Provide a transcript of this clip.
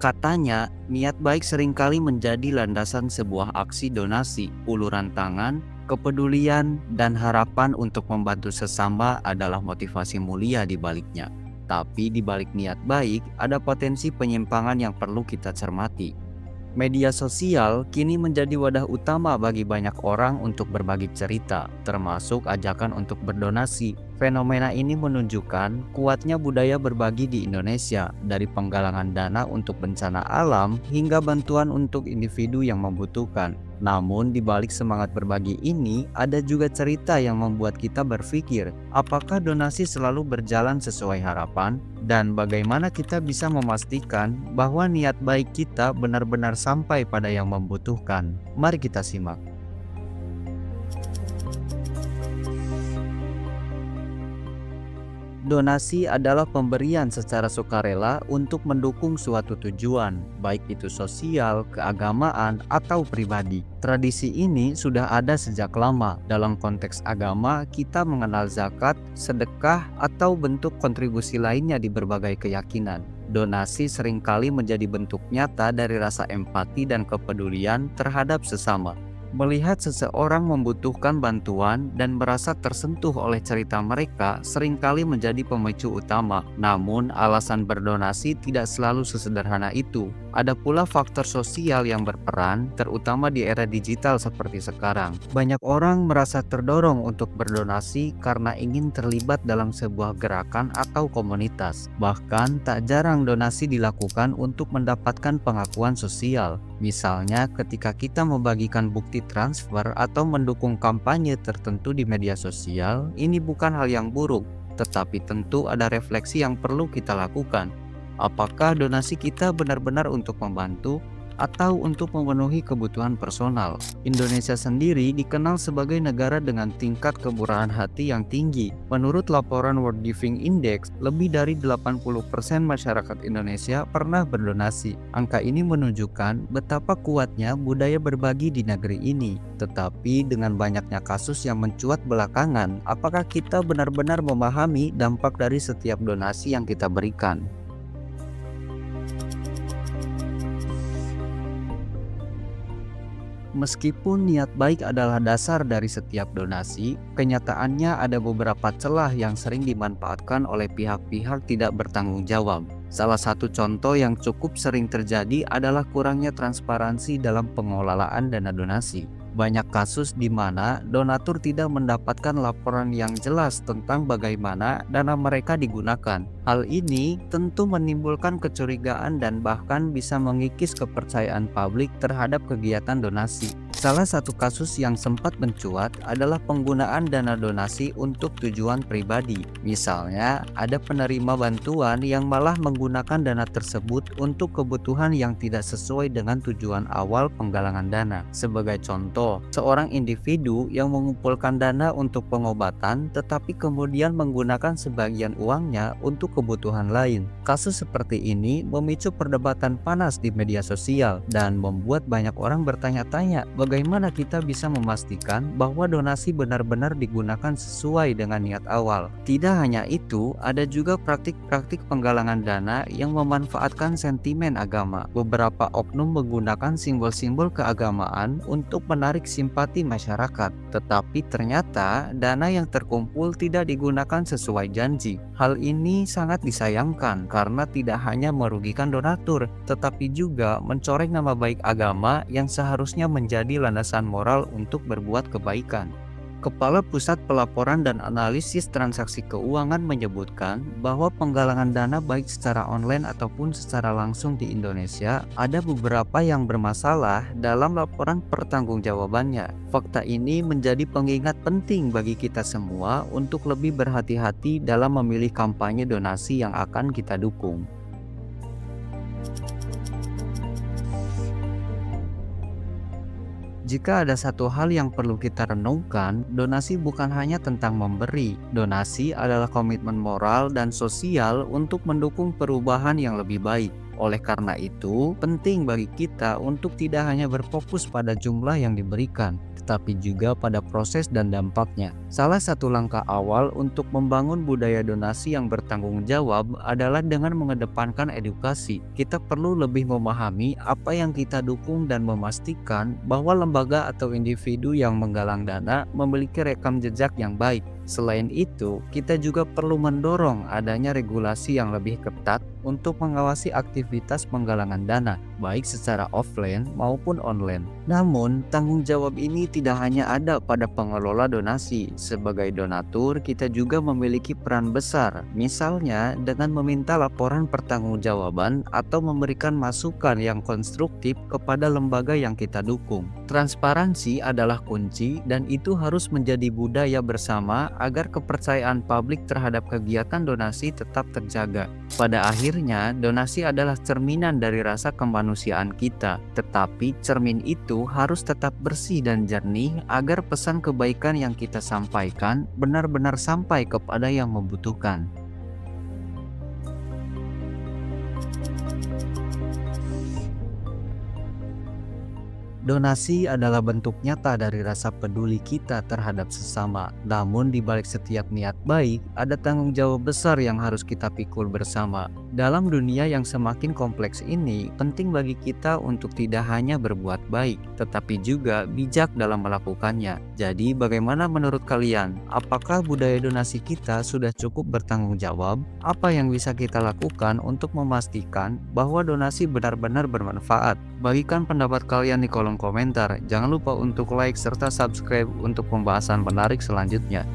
Katanya, niat baik seringkali menjadi landasan sebuah aksi donasi, uluran tangan, kepedulian, dan harapan untuk membantu sesama adalah motivasi mulia di baliknya. Tapi di balik niat baik, ada potensi penyimpangan yang perlu kita cermati. Media sosial kini menjadi wadah utama bagi banyak orang untuk berbagi cerita, termasuk ajakan untuk berdonasi. Fenomena ini menunjukkan kuatnya budaya berbagi di Indonesia, dari penggalangan dana untuk bencana alam hingga bantuan untuk individu yang membutuhkan. Namun, di balik semangat berbagi ini, ada juga cerita yang membuat kita berpikir, apakah donasi selalu berjalan sesuai harapan? Dan bagaimana kita bisa memastikan bahwa niat baik kita benar-benar sampai pada yang membutuhkan? Mari kita simak. Donasi adalah pemberian secara sukarela untuk mendukung suatu tujuan, baik itu sosial, keagamaan, atau pribadi. Tradisi ini sudah ada sejak lama. Dalam konteks agama, kita mengenal zakat, sedekah, atau bentuk kontribusi lainnya di berbagai keyakinan. Donasi seringkali menjadi bentuk nyata dari rasa empati dan kepedulian terhadap sesama. Melihat seseorang membutuhkan bantuan dan merasa tersentuh oleh cerita mereka seringkali menjadi pemicu utama. Namun, alasan berdonasi tidak selalu sesederhana itu. Ada pula faktor sosial yang berperan, terutama di era digital seperti sekarang. Banyak orang merasa terdorong untuk berdonasi karena ingin terlibat dalam sebuah gerakan atau komunitas. Bahkan, tak jarang donasi dilakukan untuk mendapatkan pengakuan sosial. Misalnya, ketika kita membagikan bukti transfer atau mendukung kampanye tertentu di media sosial, ini bukan hal yang buruk, tetapi tentu ada refleksi yang perlu kita lakukan. Apakah donasi kita benar-benar untuk membantu atau untuk memenuhi kebutuhan personal? Indonesia sendiri dikenal sebagai negara dengan tingkat kemurahan hati yang tinggi. Menurut laporan World Giving Index, lebih dari 80% masyarakat Indonesia pernah berdonasi. Angka ini menunjukkan betapa kuatnya budaya berbagi di negeri ini. Tetapi dengan banyaknya kasus yang mencuat belakangan, apakah kita benar-benar memahami dampak dari setiap donasi yang kita berikan? Meskipun niat baik adalah dasar dari setiap donasi, kenyataannya ada beberapa celah yang sering dimanfaatkan oleh pihak-pihak tidak bertanggung jawab. Salah satu contoh yang cukup sering terjadi adalah kurangnya transparansi dalam pengelolaan dana donasi. Banyak kasus di mana donatur tidak mendapatkan laporan yang jelas tentang bagaimana dana mereka digunakan. Hal ini tentu menimbulkan kecurigaan dan bahkan bisa mengikis kepercayaan publik terhadap kegiatan donasi. Salah satu kasus yang sempat mencuat adalah penggunaan dana donasi untuk tujuan pribadi. Misalnya, ada penerima bantuan yang malah menggunakan dana tersebut untuk kebutuhan yang tidak sesuai dengan tujuan awal penggalangan dana. Sebagai contoh, seorang individu yang mengumpulkan dana untuk pengobatan tetapi kemudian menggunakan sebagian uangnya untuk kebutuhan lain. Kasus seperti ini memicu perdebatan panas di media sosial dan membuat banyak orang bertanya-tanya, bagaimana kita bisa memastikan bahwa donasi benar-benar digunakan sesuai dengan niat awal. Tidak hanya itu, ada juga praktik-praktik penggalangan dana yang memanfaatkan sentimen agama. Beberapa oknum menggunakan simbol-simbol keagamaan untuk menarik simpati masyarakat, tetapi ternyata dana yang terkumpul tidak digunakan sesuai janji. Hal ini sangat disayangkan karena tidak hanya merugikan donatur, tetapi juga mencoreng nama baik agama yang seharusnya menjadi landasan moral untuk berbuat kebaikan. Kepala Pusat Pelaporan dan Analisis Transaksi Keuangan menyebutkan bahwa penggalangan dana baik secara online ataupun secara langsung di Indonesia ada beberapa yang bermasalah dalam laporan pertanggungjawabannya. Fakta ini menjadi pengingat penting bagi kita semua untuk lebih berhati-hati dalam memilih kampanye donasi yang akan kita dukung. Jika ada satu hal yang perlu kita renungkan, donasi bukan hanya tentang memberi. Donasi adalah komitmen moral dan sosial untuk mendukung perubahan yang lebih baik. Oleh karena itu, penting bagi kita untuk tidak hanya berfokus pada jumlah yang diberikan, tetapi juga pada proses dan dampaknya. Salah satu langkah awal untuk membangun budaya donasi yang bertanggung jawab adalah dengan mengedepankan edukasi. Kita perlu lebih memahami apa yang kita dukung dan memastikan bahwa lembaga atau individu yang menggalang dana memiliki rekam jejak yang baik. Selain itu, kita juga perlu mendorong adanya regulasi yang lebih ketat untuk mengawasi aktivitas penggalangan dana, baik secara offline maupun online. Namun, tanggung jawab ini tidak hanya ada pada pengelola donasi. Sebagai donatur, kita juga memiliki peran besar, misalnya dengan meminta laporan pertanggungjawaban atau memberikan masukan yang konstruktif kepada lembaga yang kita dukung. Transparansi adalah kunci, dan itu harus menjadi budaya bersama agar kepercayaan publik terhadap kegiatan donasi tetap terjaga. Pada akhirnya, donasi adalah cerminan dari rasa kemanusiaan kita, tetapi cermin itu harus tetap bersih dan jernih agar pesan kebaikan yang kita sampaikan benar-benar sampai kepada yang membutuhkan. Donasi adalah bentuk nyata dari rasa peduli kita terhadap sesama. Namun di balik setiap niat baik, ada tanggung jawab besar yang harus kita pikul bersama. Dalam dunia yang semakin kompleks ini, penting bagi kita untuk tidak hanya berbuat baik, tetapi juga bijak dalam melakukannya. Jadi bagaimana menurut kalian? Apakah budaya donasi kita sudah cukup bertanggung jawab? Apa yang bisa kita lakukan untuk memastikan bahwa donasi benar-benar bermanfaat? Bagikan pendapat kalian di kolom komentar. Jangan lupa untuk like serta subscribe untuk pembahasan menarik selanjutnya.